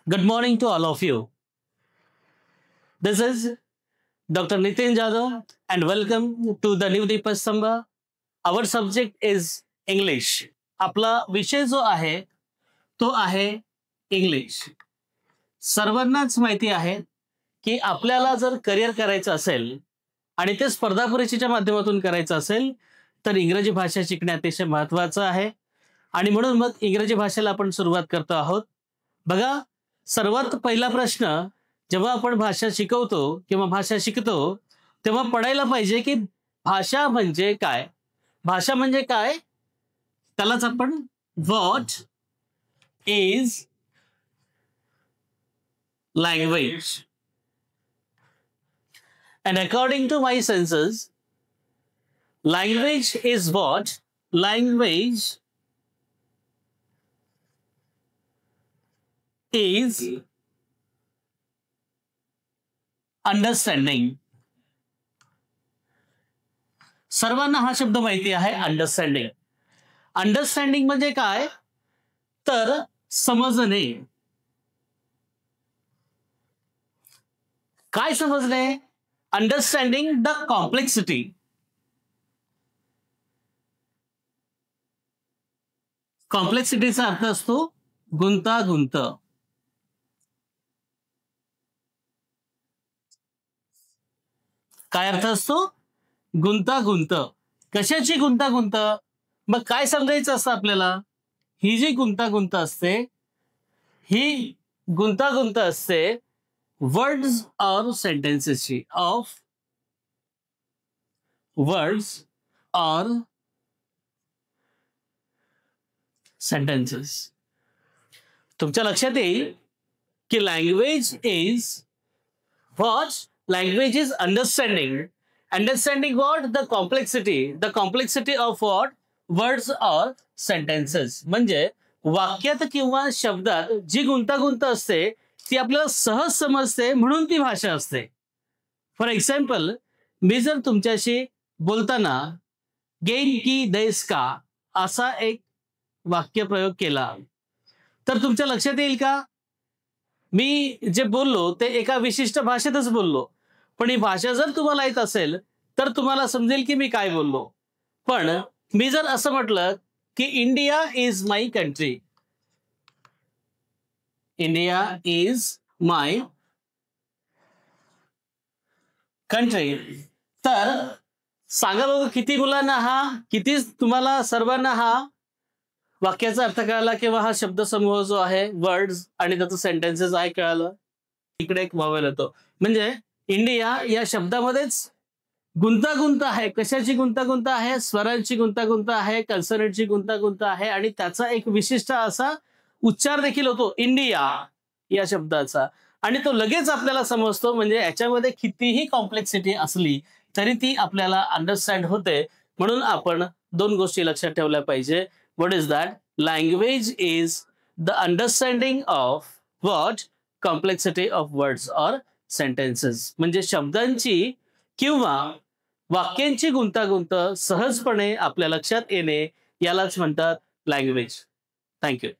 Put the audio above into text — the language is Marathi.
Good morning to all of you. This is Dr. Nitin Jadhav and welcome to the New Deepas Samba. Our subject is English. आपला विषय जो आहे तो आहे इंग्लिश. सर्वांनाच माहिती आहे की आपल्याला जर करिअर करायचं असेल आणि ते स्पर्धा परीक्षेच्या माध्यमातून करायचं असेल तर इंग्रजी भाषा शिकणे अतिशय महत्त्वाचं आहे आणि म्हणून मग इंग्रजी भाषेला आपण सुरुवात करतो आहोत. बघा, सर्वात पहिला प्रश्न जेव्हा आपण भाषा शिकवतो किंवा भाषा शिकतो तेव्हा पडायला पाहिजे की भाषा म्हणजे काय. भाषा म्हणजे काय त्यालाच आपण what is language. And according to my senses, language is what? Language is understanding. सर्वांना हा शब्द माहिती आहे अंडरस्टँडिंग. अंडरस्टँडिंग म्हणजे काय तर समजणे. काय समजणे? Understanding the complexity. कॉम्प्लेक्सिटीचा अर्थ असतो गुंतागुंत. काय अर्थ असतो? गुंतागुंत. कशाची गुंतागुंत? मग काय समजायचं असतं आपल्याला? ही जी गुंतागुंत असते ही गुंतागुंत असते वर्ड्स और सेंटेन्सेसची. ऑफ वर्ड्स और सेंटेन्सेस. तुमच्या लक्षात येईल की language is what? Language is understanding. Understanding what? The complexity. The complexity of what? Words और सेंटेन्सेस. म्हणजे वाक्यात किंवा शब्दात जी गुंतागुंत असते ती आपल्याला सहज समजते म्हणून ती भाषा असते. फॉर एक्झाम्पल, मी जर तुमच्याशी बोलताना गेन की देस का असा एक वाक्यप्रयोग केला तर तुमच्या लक्षात येईल का? मी जे बोललो ते एका विशिष्ट भाषेतच बोललो, पण ही भाषा जर तुम्हाला येत असेल तर तुम्हाला समजेल की मी काय बोललो. पण मी जर असं म्हटलं की India is my country, India is my country, तर सांगा बघू किती मुलांना किती तुम्हाला सर्वांना वाक्याचा अर्थ कळाला किंवा हा शब्दसमूह जो आहे वर्ड्स आणि त्याचं सेंटेन्सेस आहे कळालं. इकडे एक वावेल होतो म्हणजे इंडिया या शब्दामध्येच गुंतागुंत आहे. कशाची गुंतागुंत आहे? स्वरांची गुंतागुंत आहे, कन्सोनंटची गुंतागुंत आहे आणि त्याचा एक विशिष्ट असा उच्चार देखील होतो इंडिया या शब्दाचा आणि तो लगेच आपल्याला समजतो. म्हणजे याच्यामध्ये कितीही कॉम्प्लेक्सिटी असली तरी ती आपल्याला अंडरस्टँड होते. म्हणून आपण दोन गोष्टी लक्षात ठेवल्या पाहिजे. What is that? Language is the understanding of what? Complexity of words और सेंटेन्सेस. म्हणजे शब्दांची किंवा वाक्यांची गुंतागुंत सहजपणे आपल्या लक्षात येणे यालाच म्हणतात लँग्वेज. थँक्यू.